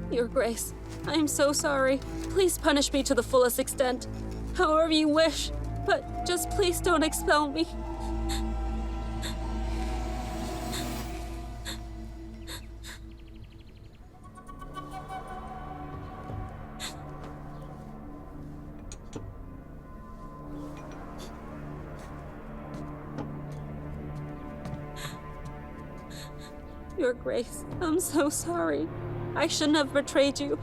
Your Grace, I am so sorry. Please punish me to the fullest extent, however you wish. But just please don't expel me. Your Grace, I'm so sorry. I shouldn't have betrayed you.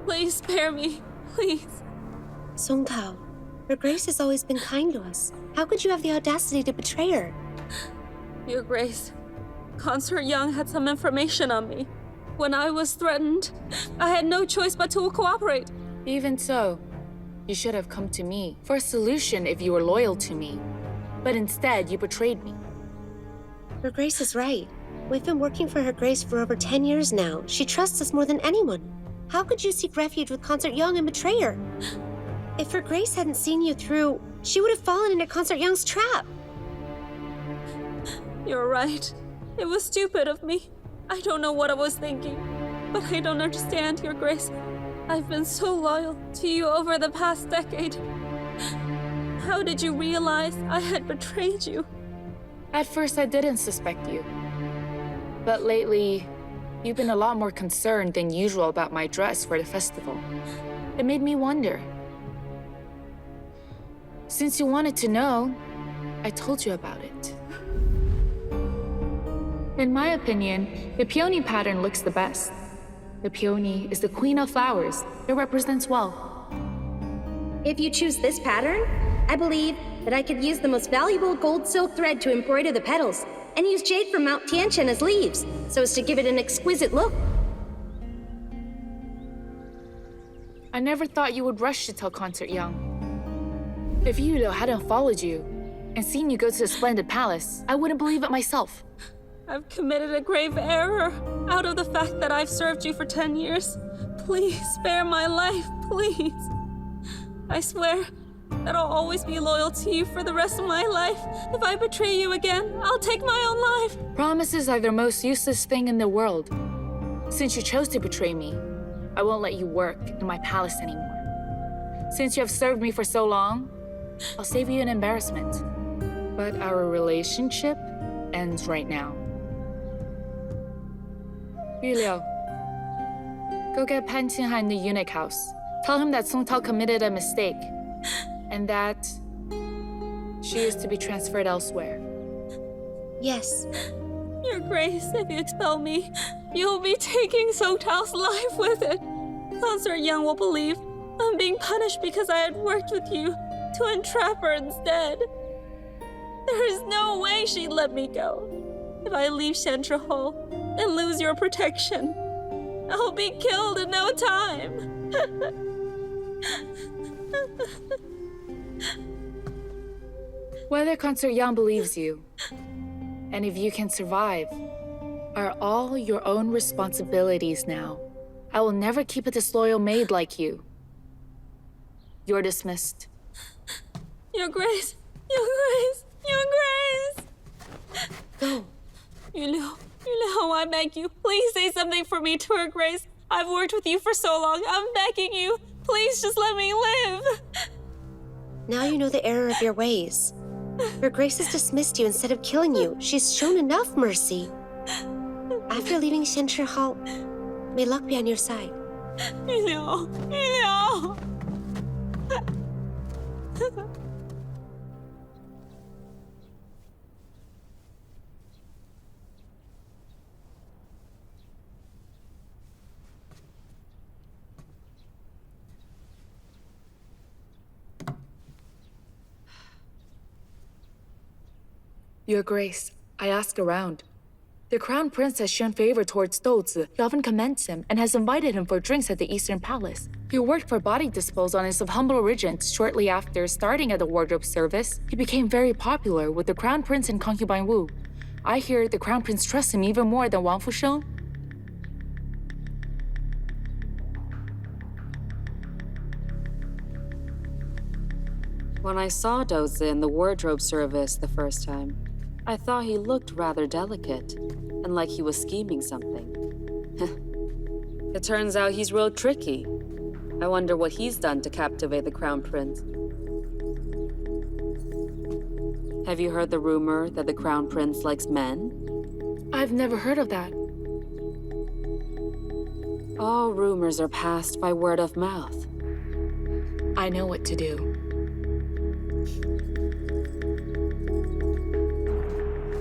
Please spare me, please. Song Tao, Her Grace has always been kind to us. How could you have the audacity to betray her? Your Grace, Consort Young had some information on me. When I was threatened, I had no choice but to cooperate. Even so, you should have come to me for a solution if you were loyal to me. But instead, you betrayed me. Her Grace is right. We've been working for Her Grace for over 10 years now. She trusts us more than anyone. How could you seek refuge with Consort Young and betray her? If Her Grace hadn't seen you through, she would have fallen into Consort Young's trap. You're right. It was stupid of me. I don't know what I was thinking. But I don't understand, Your Grace. I've been so loyal to you over the past decade. How did you realize I had betrayed you? At first, I didn't suspect you. But lately, you've been a lot more concerned than usual about my dress for the festival. It made me wonder. Since you wanted to know, I told you about it. In my opinion, the peony pattern looks the best. The peony is the queen of flowers. It represents wealth. If you choose this pattern, I believe that I could use the most valuable gold silk thread to embroider the petals, and use jade from Mount Tianshan as leaves, so as to give it an exquisite look. I never thought you would rush to tell Consort Young. If Yulio hadn't followed you and seen you go to the splendid palace, I wouldn't believe it myself. I've committed a grave error out of the fact that I've served you for 10 years. Please spare my life, please. I swear that I'll always be loyal to you for the rest of my life. If I betray you again, I'll take my own life. Promises are the most useless thing in the world. Since you chose to betray me, I won't let you work in my palace anymore. Since you have served me for so long, I'll save you an embarrassment. But our relationship ends right now. Yulio, go get Pan Qinghai in the eunuch house. Tell him that Song Tao committed a mistake, and that she is to be transferred elsewhere. Yes. Your Grace, if you expel me, you will be taking Song Tao's life with it. Consort Young will believe I'm being punished because I had worked with you to entrap her instead. There is no way she'd let me go. If I leave Shantra Hall and lose your protection, I'll be killed in no time. Whether Consort Yang believes you, and if you can survive, are all your own responsibilities now. I will never keep a disloyal maid like you. You're dismissed. Your Grace! Your Grace! Your Grace! Go. Yulio, I beg you, please say something for me to Her Grace. I've worked with you for so long. I'm begging you. Please just let me live. Now you know the error of your ways. Her Grace has dismissed you instead of killing you. She's shown enough mercy. After leaving Shenshi Hall, may luck be on your side. Yulio. Your Grace, I ask around. The Crown Prince has shown favor towards Douzi. He often commends him and has invited him for drinks at the Eastern Palace. He worked for body disposal and is of humble origin. Shortly after starting at the wardrobe service, he became very popular with the Crown Prince and concubine Wu. I hear the Crown Prince trusts him even more than Wang Fusheng. When I saw Douzi in the wardrobe service the first time, I thought he looked rather delicate and like he was scheming something. It turns out he's real tricky. I wonder what he's done to captivate the Crown Prince. Have you heard the rumor that the Crown Prince likes men? I've never heard of that. All rumors are passed by word of mouth. I know what to do.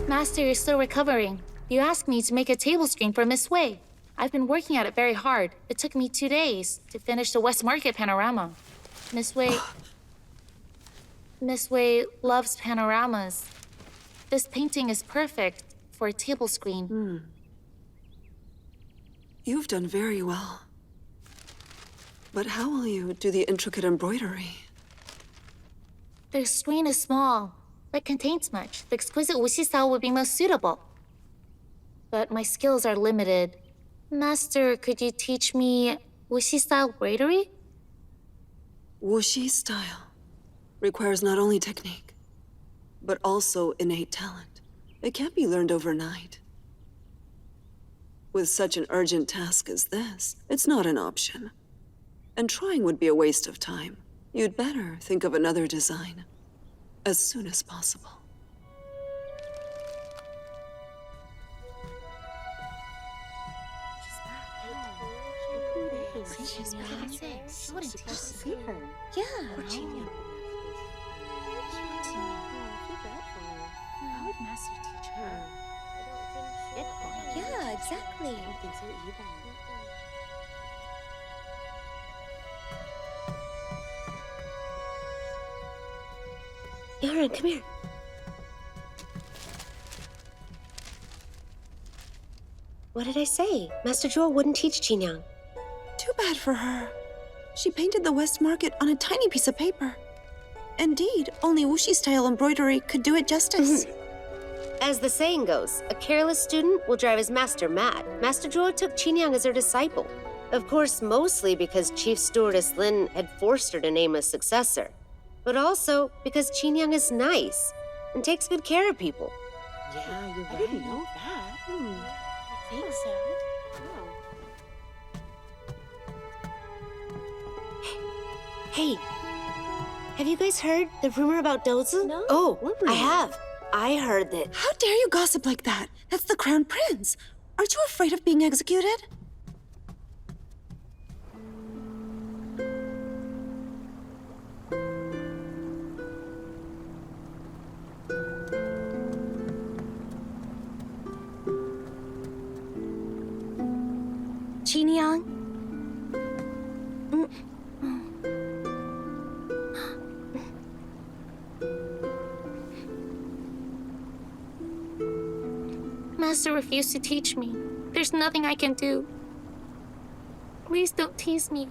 Master is still recovering. You asked me to make a table screen for Miss Wei. I've been working at it very hard. It took me 2 days to finish the West Market panorama. Miss Wei loves panoramas. This painting is perfect for a table screen. You've done very well. But how will you do the intricate embroidery? The screen is small, but contains much. The exquisite wuxi style would be most suitable. But my skills are limited. Master, could you teach me wuxi style embroidery? Wuxi style requires not only technique, but also innate talent. It can't be learned overnight. With such an urgent task as this, it's not an option. And trying would be a waste of time. You'd better think of another design as soon as possible. Yeah, exactly. Yaren, come here. What did I say? Master Jewel wouldn't teach Qingyang. Too bad for her. She painted the West Market on a tiny piece of paper. Indeed, only wuxi-style embroidery could do it justice. As the saying goes, a careless student will drive his master mad. Master Jewel took Qingyang as her disciple. Of course, mostly because Chief Stewardess Lin had forced her to name a successor. But also because Qingyang is nice and takes good care of people. Yeah, you're right. I didn't know that. I think so. Hey, have you guys heard the rumor about Dozi? No. Oh, I have. I heard that. How dare you gossip like that? That's the Crown Prince. Aren't you afraid of being executed? Qingyang? Master refused to teach me. There's nothing I can do. Please don't tease me.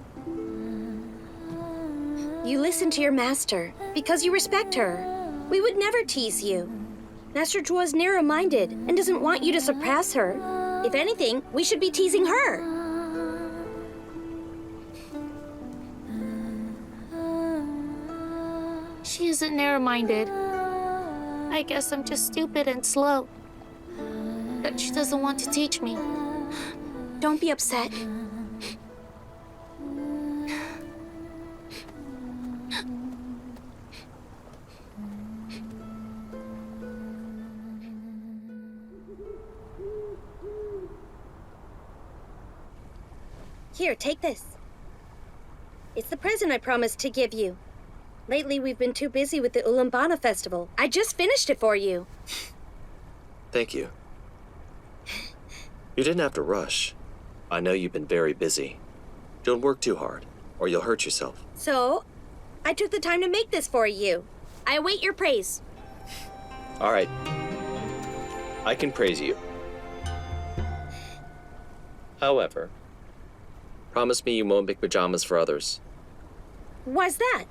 You listen to your master because you respect her. We would never tease you. Master Zhuo is narrow-minded and doesn't want you to surpass her. If anything, we should be teasing her. She isn't narrow-minded. I guess I'm just stupid and slow. But she doesn't want to teach me. Don't be upset. Here, take this. It's the present I promised to give you. Lately, we've been too busy with the Ulaanbaatar festival. I just finished it for you. Thank you. You didn't have to rush. I know you've been very busy. Don't work too hard, or you'll hurt yourself. So, I took the time to make this for you. I await your praise. All right. I can praise you. However, promise me you won't make pajamas for others. Why's that?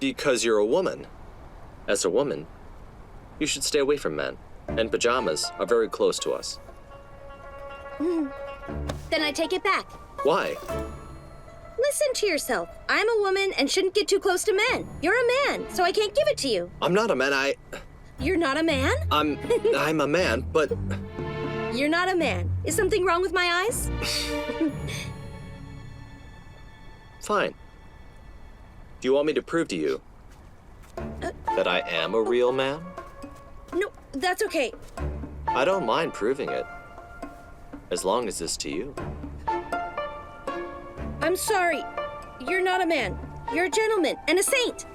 Because you're a woman. As a woman, you should stay away from men. And pajamas are very close to us. Then I take it back. Why? Listen to yourself. I'm a woman and shouldn't get too close to men. You're a man, so I can't give it to you. I'm not a man, You're not a man? I'm a man, but... You're not a man. Is something wrong with my eyes? Fine. Do you want me to prove to you that I am a real man? No, that's okay. I don't mind proving it, as long as it's to you. I'm sorry. You're not a man. You're a gentleman and a saint.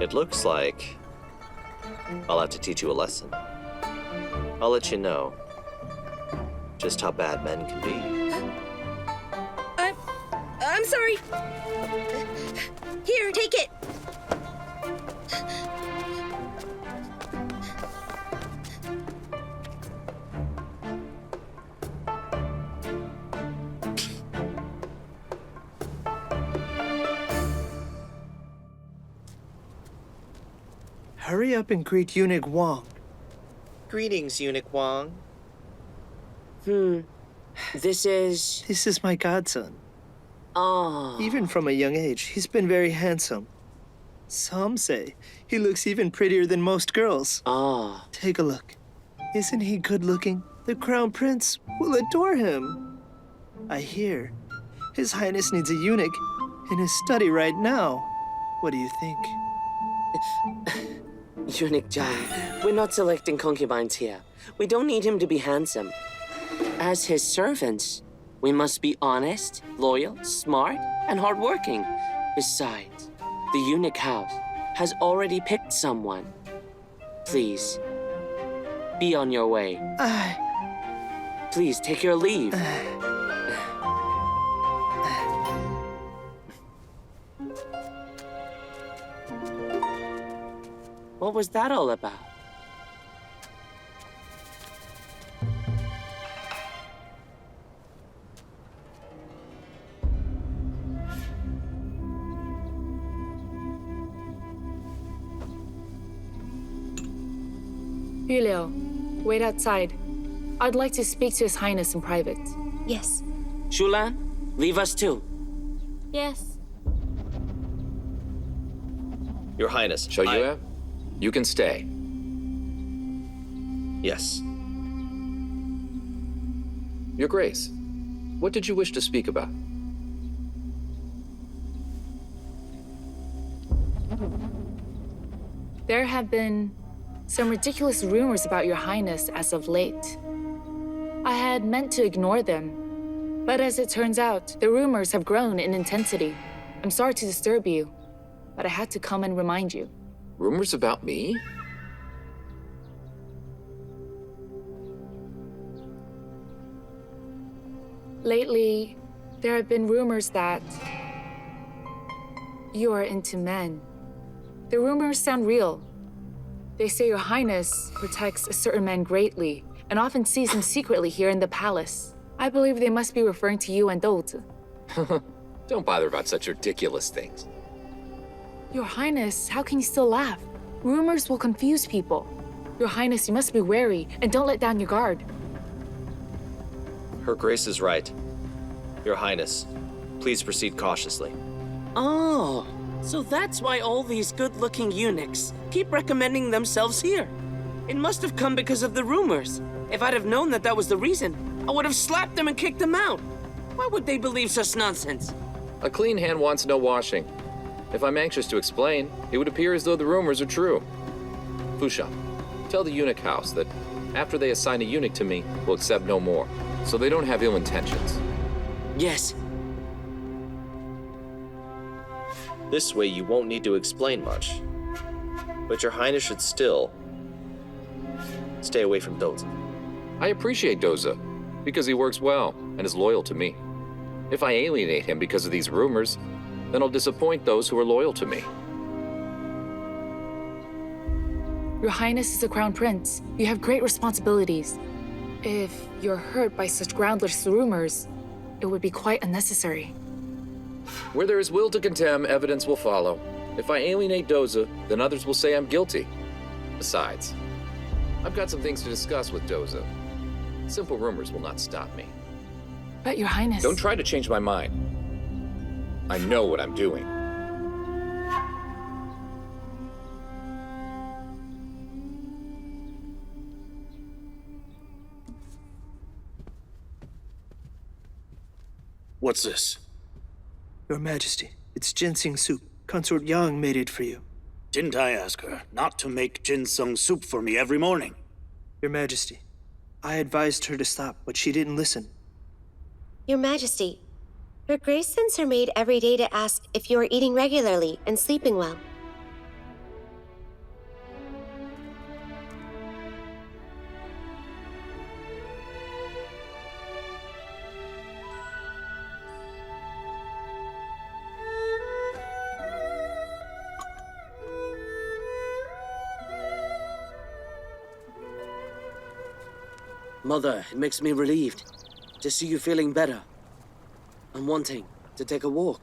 It looks like I'll have to teach you a lesson. I'll let you know just how bad men can be. I'm sorry. Here, take it. Hurry up and greet Eunuch Wang. Greetings, Eunuch Wang. This is my godson. Oh. Even from a young age, he's been very handsome. Some say he looks even prettier than most girls. Oh. Take a look. Isn't he good looking? The Crown Prince will adore him. I hear His Highness needs a eunuch in his study right now. What do you think? Eunuch Zhang, we're not selecting concubines here. We don't need him to be handsome. As his servants, we must be honest, loyal, smart, and hardworking. Besides, the eunuch house has already picked someone. Please, be on your way. Please take your leave. What was that all about? Yuliu, wait outside. I'd like to speak to His Highness in private. Yes. Shulan, leave us too. Yes. Your Highness, Shoyue, you can stay. Yes. Your Grace, what did you wish to speak about? There have been some ridiculous rumors about Your Highness as of late. I had meant to ignore them, but as it turns out, the rumors have grown in intensity. I'm sorry to disturb you, but I had to come and remind you. Rumors about me? Lately, there have been rumors that you are into men. The rumors sound real. They say Your Highness protects a certain man greatly and often sees him secretly here in the palace. I believe they must be referring to you and Douzi. Don't bother about such ridiculous things. Your Highness, how can you still laugh? Rumors will confuse people. Your Highness, you must be wary and don't let down your guard. Her Grace is right. Your Highness, please proceed cautiously. Oh, so that's why all these good-looking eunuchs keep recommending themselves here. It must have come because of the rumors. If I'd have known that that was the reason, I would have slapped them and kicked them out. Why would they believe such nonsense? A clean hand wants no washing. If I'm anxious to explain, it would appear as though the rumors are true. Fushan, tell the eunuch house that after they assign a eunuch to me, we'll accept no more, so they don't have ill intentions. Yes. This way you won't need to explain much. But Your Highness should still stay away from Douzi. I appreciate Douzi, because he works well and is loyal to me. If I alienate him because of these rumors, then I'll disappoint those who are loyal to me. Your Highness is a crown prince. You have great responsibilities. If you're hurt by such groundless rumors, it would be quite unnecessary. Where there is will to condemn, evidence will follow. If I alienate Douzi, then others will say I'm guilty. Besides, I've got some things to discuss with Douzi. Simple rumors will not stop me. But Your Highness... Don't try to change my mind. I know what I'm doing. What's this? Your Majesty, it's ginseng soup. Consort Yang made it for you. Didn't I ask her not to make ginseng soup for me every morning? Your Majesty, I advised her to stop, but she didn't listen. Your Majesty, Her Grace sends her maid every day to ask if you are eating regularly and sleeping well. Mother, it makes me relieved to see you feeling better. I'm wanting to take a walk.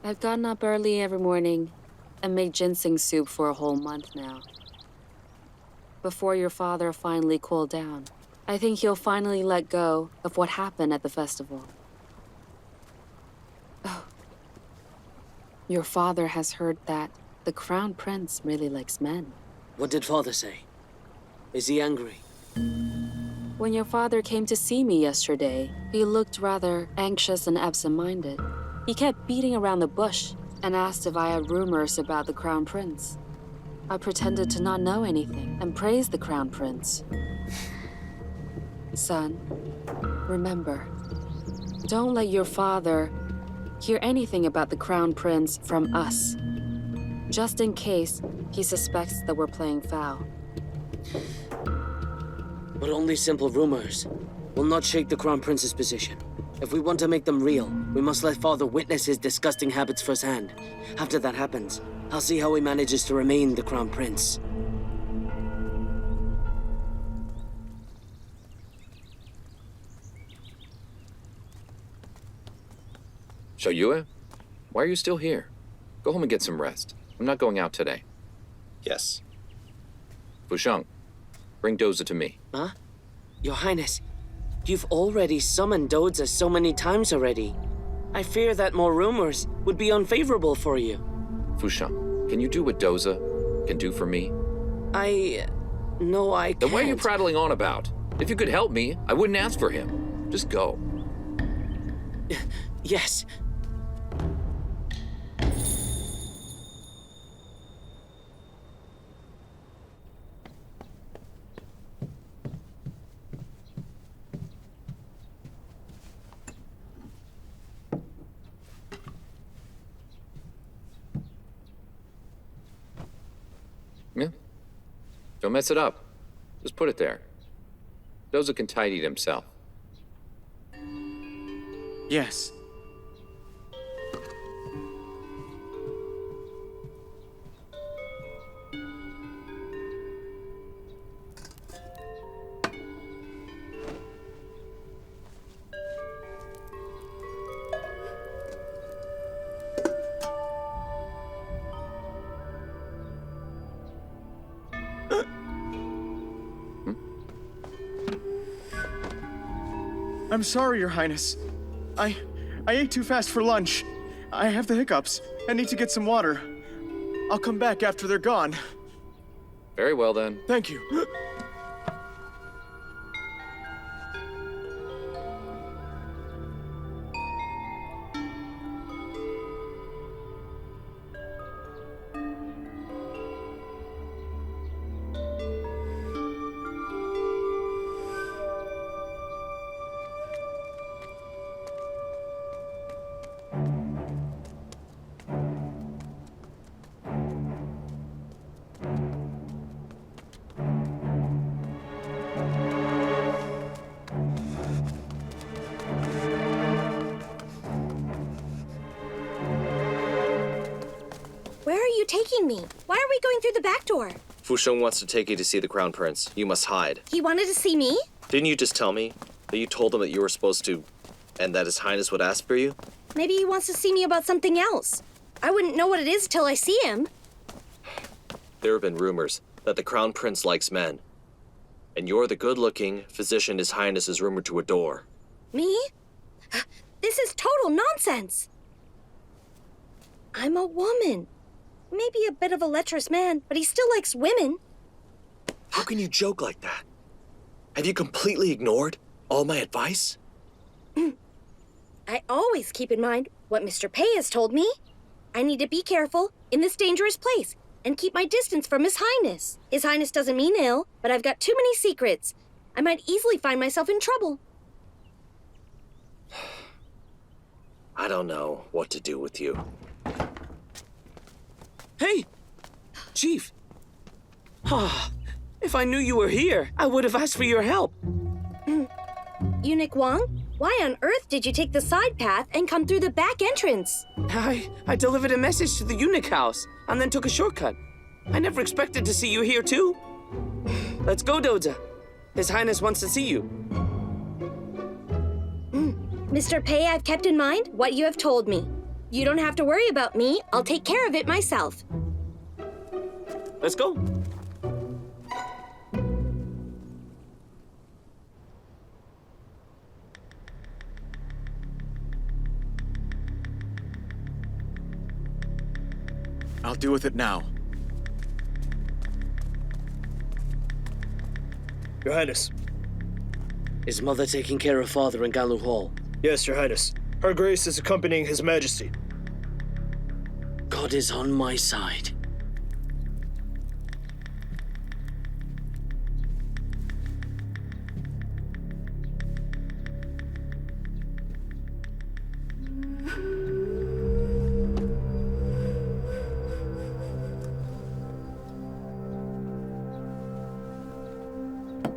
I've gotten up early every morning and made ginseng soup for a whole month now. Before your father finally cooled down, I think he'll finally let go of what happened at the festival. Oh. Your father has heard that the Crown Prince really likes men. What did father say? Is he angry? When your father came to see me yesterday, he looked rather anxious and absent-minded. He kept beating around the bush and asked if I had rumors about the Crown Prince. I pretended to not know anything and praised the Crown Prince. Son, remember, don't let your father hear anything about the Crown Prince from us, just in case he suspects that we're playing foul. But only simple rumors will not shake the Crown Prince's position. If we want to make them real, we must let father witness his disgusting habits firsthand. After that happens, I'll see how he manages to remain the Crown Prince. Shoyue? Why are you still here? Go home and get some rest. I'm not going out today. Yes. Fusheng, bring Doza to me. Huh? Your Highness, you've already summoned Doza so many times already. I fear that more rumors would be unfavorable for you. Fusheng, can you do what Doza can do for me? No, I can't. Then what are you prattling on about? If you could help me, I wouldn't ask for him. Just go. Yes. Yeah. Don't mess it up. Just put it there. Doza can tidy it himself. Yes. I'm sorry, Your Highness. I ate too fast for lunch. I have the hiccups. I need to get some water. I'll come back after they're gone. Very well, then. Thank you. Where are you taking me? Why are we going through the back door? Fusheng wants to take you to see the Crown Prince. You must hide. He wanted to see me? Didn't you just tell me that you told him that you were supposed to, and that His Highness would ask for you? Maybe he wants to see me about something else. I wouldn't know what it is till I see him. There have been rumors that the Crown Prince likes men. And you're the good-looking physician His Highness is rumored to adore. Me? This is total nonsense. I'm a woman. Maybe a bit of a lecherous man, but he still likes women. How can you joke like that? Have you completely ignored all my advice? I always keep in mind what Mr. Pei has told me. I need to be careful in this dangerous place and keep my distance from His Highness. His Highness doesn't mean ill, but I've got too many secrets. I might easily find myself in trouble. I don't know what to do with you. Hey! Chief! If I knew you were here, I would have asked for your help. Eunuch Wang, why on earth did you take the side path and come through the back entrance? I delivered a message to the eunuch house and then took a shortcut. I never expected to see you here, too. Let's go, Doja. His Highness wants to see you. Mr. Pei, I've kept in mind what you have told me. You don't have to worry about me. I'll take care of it myself. Let's go. I'll deal with it now. Your Highness. Is Mother taking care of Father in Galu Hall? Yes, Your Highness. Her Grace is accompanying His Majesty. God is on my side.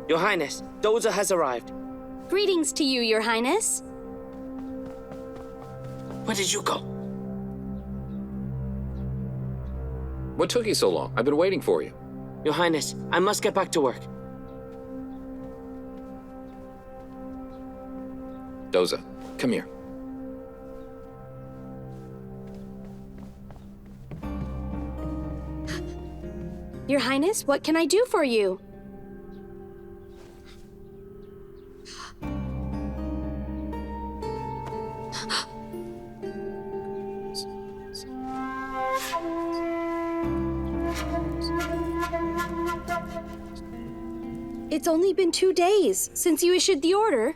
Your Highness, Doza has arrived. Greetings to you, Your Highness. Where did you go? What took you so long? I've been waiting for you. Your Highness, I must get back to work. Doza, come here. Your Highness, what can I do for you? It's only been 2 days since you issued the order.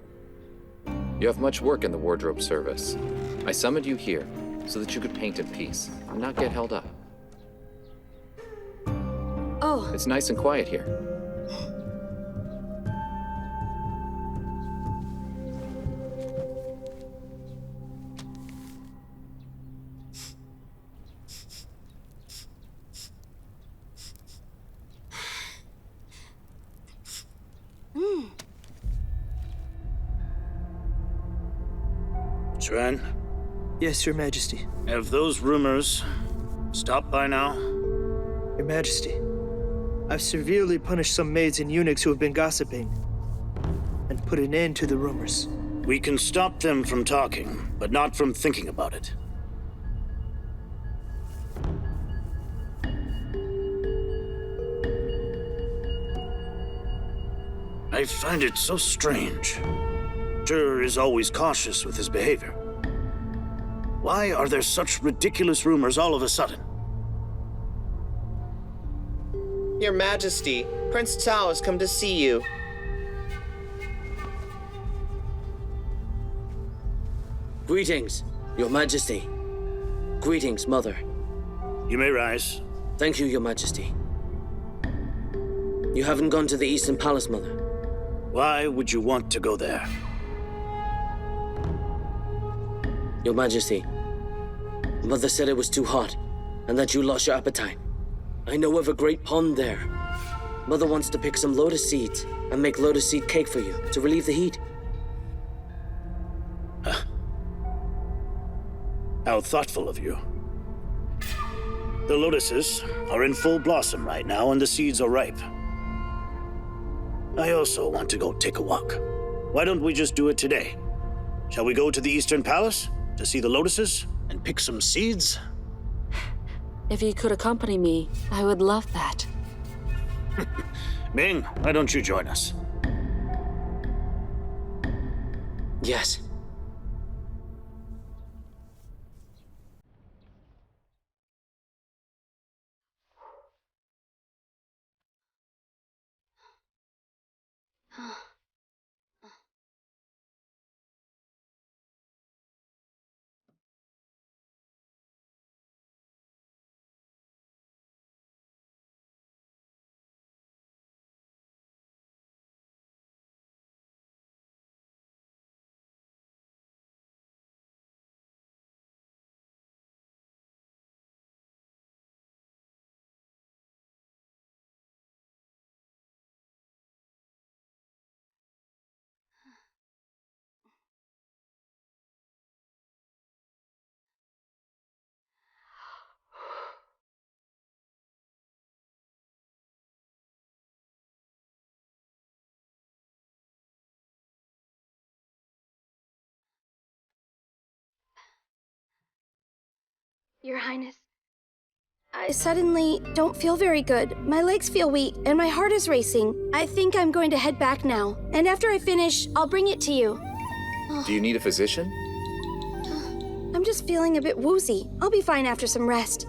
You have much work in the wardrobe service. I summoned you here so that you could paint in peace and not get held up. Oh, It's nice and quiet here. Chuan, Yes, Your Majesty. have those rumors stopped by now? Your Majesty, I've severely punished some maids and eunuchs who have been gossiping and put an end to the rumors. We can stop them from talking, but not from thinking about it. I find it so strange. Zhe is always cautious with his behavior. Why are there such ridiculous rumors all of a sudden? Your Majesty, Prince Cao has come to see you. Greetings, Your Majesty. Greetings, Mother. You may rise. Thank you, Your Majesty. You haven't gone to the Eastern Palace, Mother. Why would you want to go there? Your Majesty, Mother said it was too hot, and that you lost your appetite. I know of a great pond there. Mother wants to pick some lotus seeds and make lotus seed cake for you to relieve the heat. How thoughtful of you. The lotuses are in full blossom right now, and the seeds are ripe. I also want to go take a walk. Why don't we just do it today? Shall we go to the Eastern Palace to see the lotuses and pick some seeds? If you could accompany me, I would love that. Ming, why don't you join us? Yes. Your Highness. I suddenly don't feel very good. My legs feel weak, and my heart is racing. I think I'm going to head back now. And after I finish, I'll bring it to you. Do you need a physician? I'm just feeling a bit woozy. I'll be fine after some rest.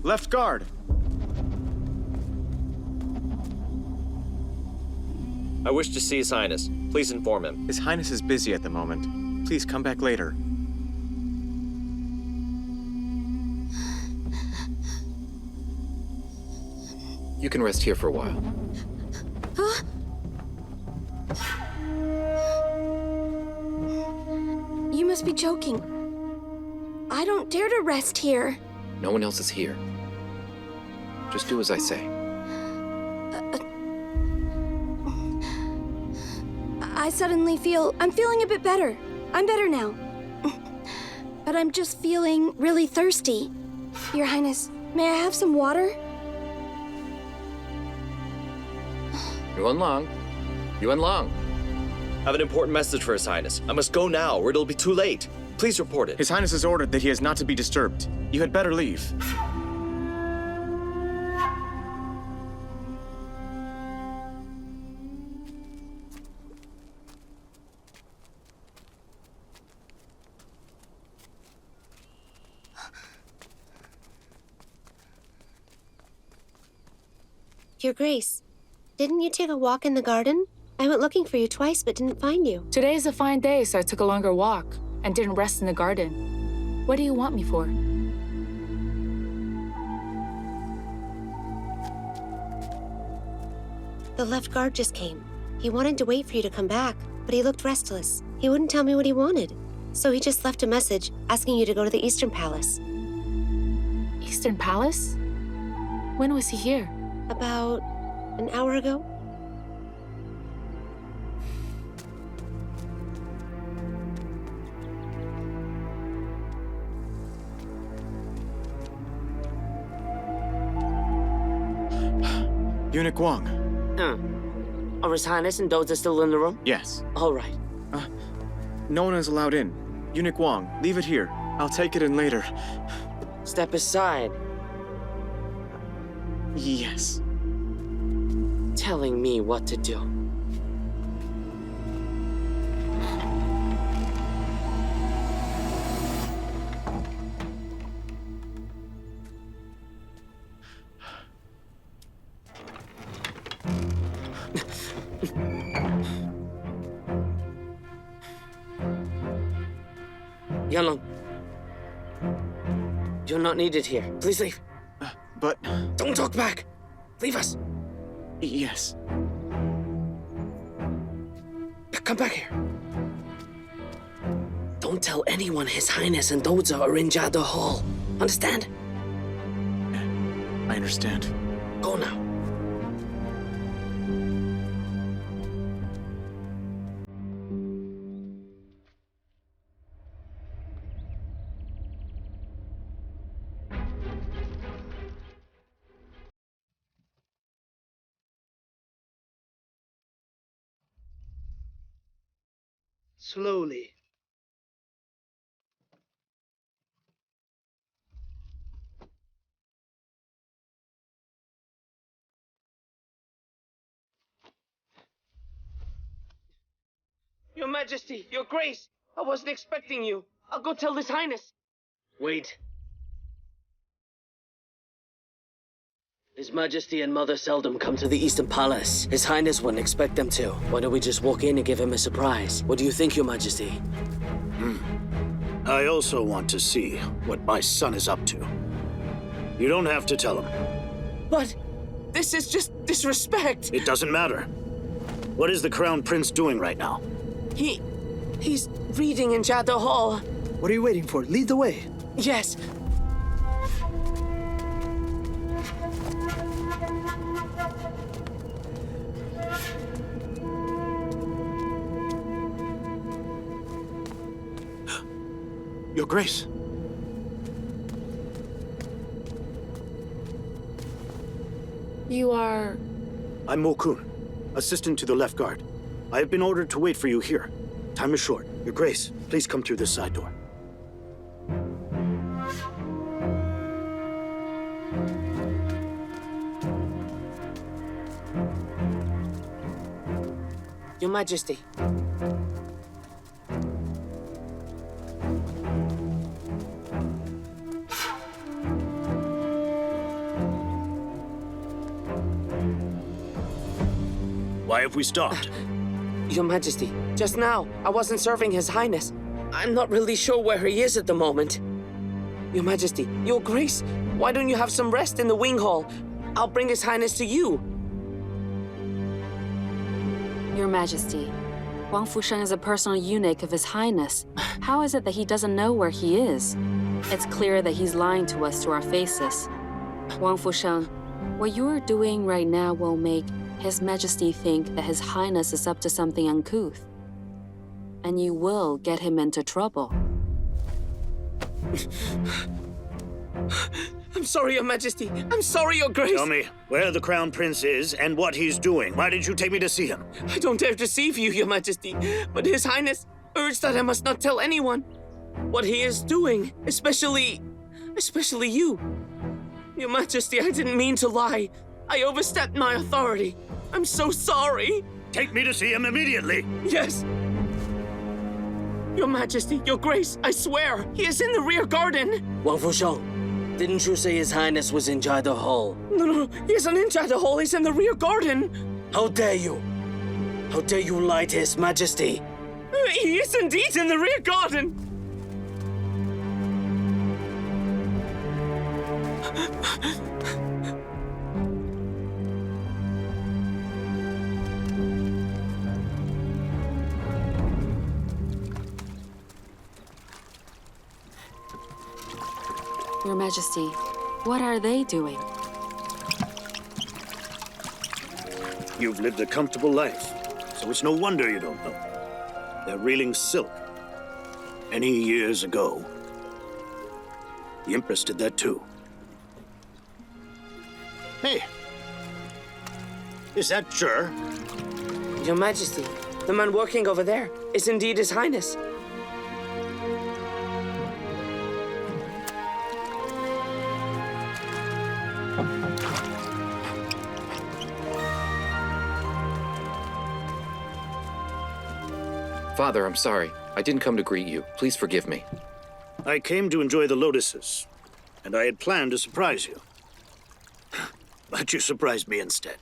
Left guard. I wish to see His Highness. Please inform him. His Highness is busy at the moment. Please come back later. You can rest here for a while. Huh? You must be joking. I don't dare to rest here. No one else is here. Just do as I say. I'm feeling a bit better. I'm better now. But I'm just feeling really thirsty. Your Highness, may I have some water? Yuan Long. Yuan Long. I have an important message for His Highness. I must go now, or it'll be too late. Please report it. His Highness has ordered that he is not to be disturbed. You had better leave. Your Grace, didn't you take a walk in the garden? I went looking for you twice but didn't find you. Today is a fine day, so I took a longer walk and didn't rest in the garden. What do you want me for? The left guard just came. He wanted to wait for you to come back, but he looked restless. He wouldn't tell me what he wanted. So he just left a message asking you to go to the Eastern Palace. Eastern Palace? When was he here? About an hour ago. Eunuch Wang. Are His Highness and Doza still in the room? Yes. All right. No one is allowed in. Eunuch Wang, leave it here. I'll take it in later. Step aside. Yes. Telling me what to do. Yanlong, you're not needed here. Please leave. But... Don't talk back. Leave us. Yes. Come back here. Don't tell anyone His Highness and Doza are in Jada Hall. Understand? I understand. Go now. Slowly. Your Majesty, Your Grace, I wasn't expecting you. I'll go tell His Highness. Wait. His Majesty and Mother seldom come to the Eastern Palace. His Highness wouldn't expect them to. Why don't we just walk in and give him a surprise? What do you think, Your Majesty? I also want to see what my son is up to. You don't have to tell him. But this is just disrespect. It doesn't matter. What is the Crown Prince doing right now? He's reading in Jada Hall. What are you waiting for? Lead the way. Yes. Your Grace. You are... I'm Mo-kun, assistant to the left guard. I have been ordered to wait for you here. Time is short. Your Grace, please come through this side door. Your Majesty. Why have we stopped? Your Majesty, just now, I wasn't serving His Highness. I'm not really sure where he is at the moment. Your Majesty, Your Grace, why don't you have some rest in the wing hall? I'll bring His Highness to you. Your Majesty, Wang Fusheng is a personal eunuch of His Highness. How is it that he doesn't know where he is? It's clear that he's lying to us to our faces. Wang Fusheng, what you're doing right now will make His Majesty think that His Highness is up to something uncouth. And you will get him into trouble. I'm sorry, Your Majesty. I'm sorry, Your Grace. Tell me where the Crown Prince is and what he's doing. Why did you take me to see him? I don't dare deceive you, Your Majesty, but His Highness urged that I must not tell anyone what he is doing, especially you. Your Majesty, I didn't mean to lie. I overstepped my authority. I'm so sorry. Take me to see him immediately. Yes. Your Majesty, Your Grace, I swear, he is in the rear garden. Wang Fusheng, didn't you say His Highness was in Jida Hall? No, he isn't in Jida Hall, he's in the rear garden. How dare you? How dare you lie to His Majesty? He is indeed in the rear garden. Your Majesty, what are they doing? You've lived a comfortable life, so it's no wonder you don't know. They're reeling silk. Many years ago, the Empress did that too. Hey, is that Jur? Your Majesty, the man working over there is indeed His Highness. Father, I'm sorry. I didn't come to greet you. Please forgive me. I came to enjoy the lotuses, and I had planned to surprise you. But you surprised me instead.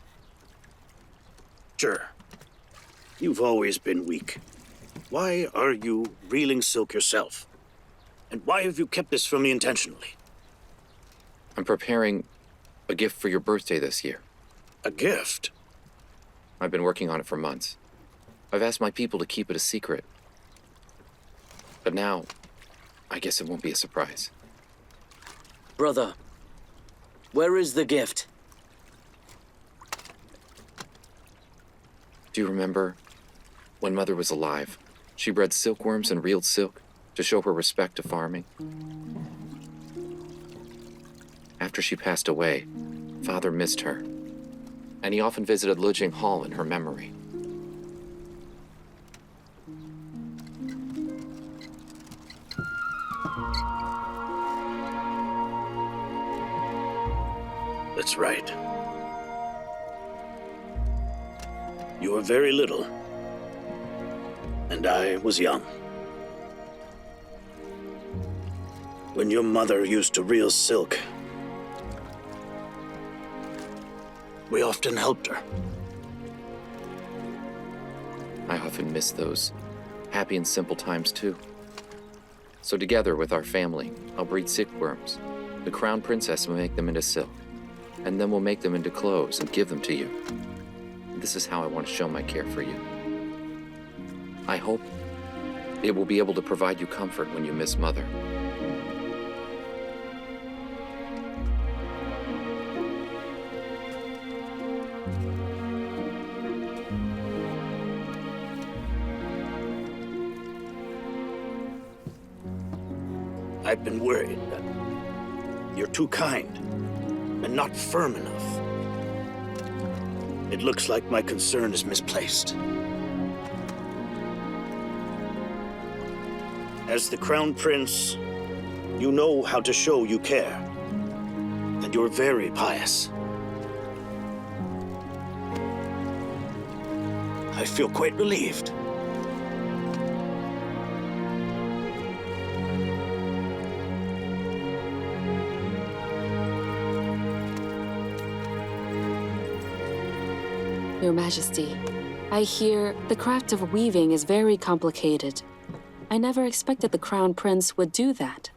Jur, you've always been weak. Why are you reeling silk yourself? And why have you kept this from me intentionally? I'm preparing a gift for your birthday this year. A gift? I've been working on it for months. I've asked my people to keep it a secret. But now, I guess it won't be a surprise. Brother, where is the gift? Do you remember when Mother was alive? She bred silkworms and reeled silk to show her respect to farming. After she passed away, Father missed her, and he often visited Lujing Hall in her memory. That's right. You were very little, and I was young. When your mother used to reel silk, we often helped her. I often miss those happy and simple times too. So together with our family, I'll breed silkworms. The Crown Princess will make them into silk, and then we'll make them into clothes and give them to you. This is how I want to show my care for you. I hope it will be able to provide you comfort when you miss Mother. I've been worried that you're too kind and not firm enough. It looks like my concern is misplaced. As the Crown Prince, you know how to show you care, and you're very pious. I feel quite relieved. Your Majesty, I hear the craft of weaving is very complicated. I never expected the Crown Prince would do that.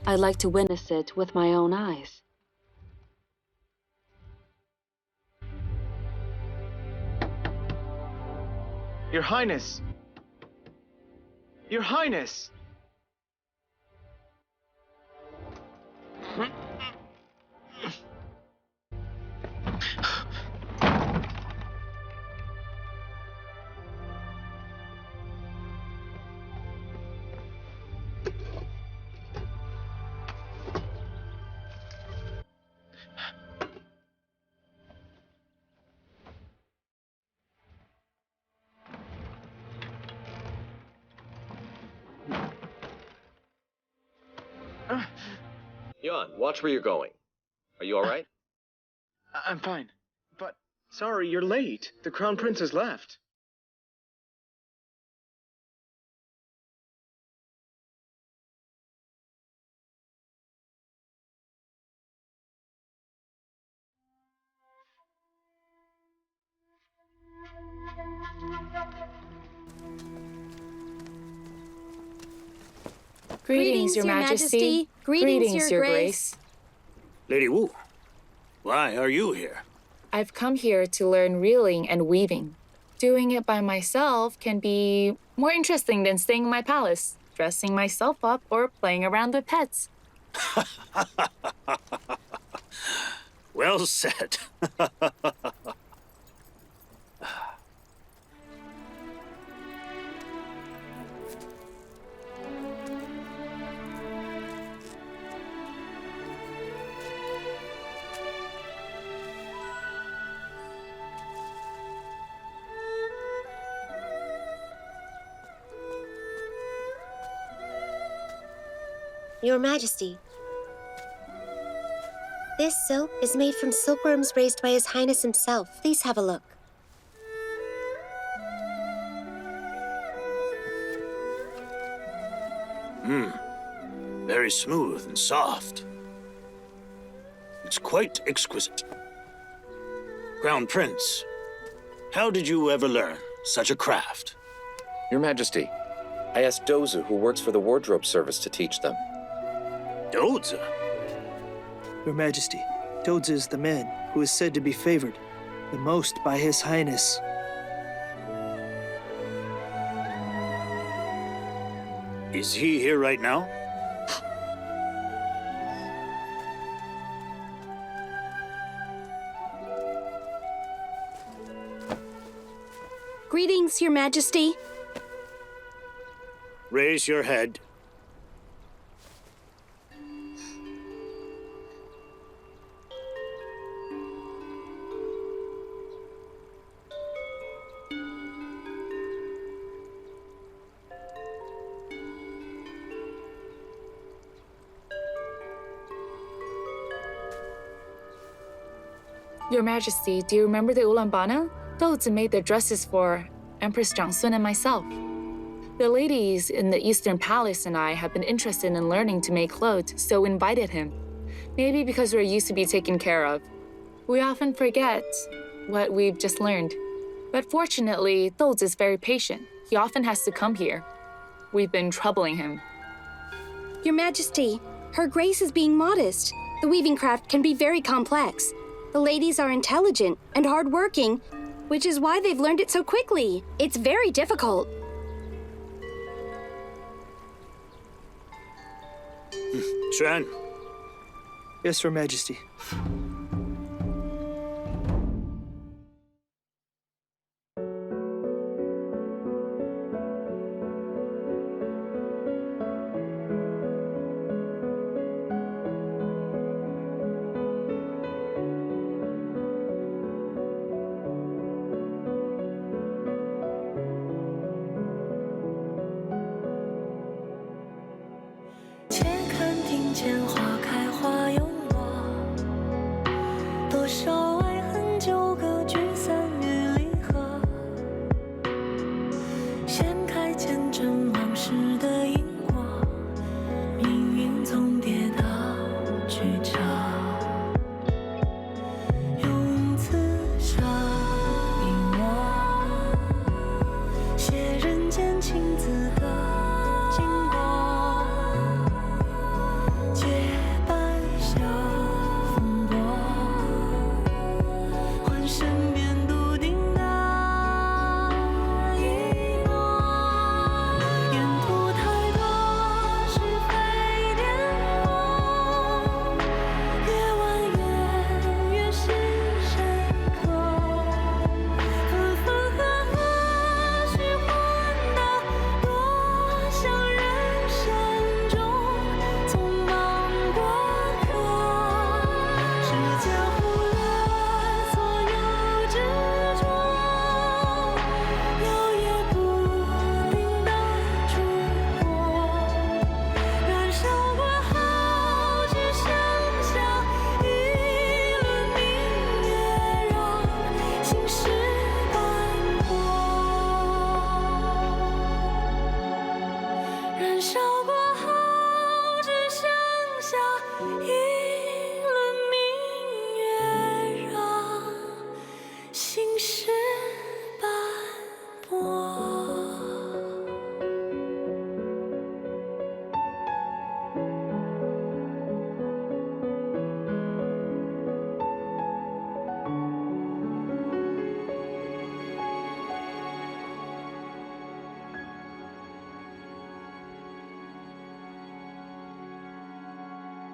I'd like to witness it with my own eyes. Your Highness! Your Highness! Yuan, watch where you're going. Are you all right? I'm fine. But, sorry, you're late. The Crown Prince has left. Greetings, Your Majesty. Greetings, Your Grace. Lady Wu, why are you here? I've come here to learn reeling and weaving. Doing it by myself can be more interesting than staying in my palace, dressing myself up, or playing around with pets. Well said. Your Majesty, this silk is made from silkworms raised by His Highness himself. Please have a look. Very smooth and soft. It's quite exquisite. Crown Prince, how did you ever learn such a craft? Your Majesty, I asked Dozu, who works for the wardrobe service, to teach them. Dozu? Your Majesty, Dozu is the man who is said to be favored the most by His Highness. Is he here right now? Greetings, Your Majesty. Raise your head. Your Majesty, do you remember the Ulaanbaatar? Dozu made the dresses for Empress Zhangsun and myself. The ladies in the Eastern Palace and I have been interested in learning to make clothes, so we invited him. Maybe because we're used to be taken care of. We often forget what we've just learned. But fortunately, Dozu is very patient. He often has to come here. We've been troubling him. Your Majesty, Her Grace is being modest. The weaving craft can be very complex. The ladies are intelligent and hardworking, which is why they've learned it so quickly. It's very difficult. Shan? Yes, Your Majesty.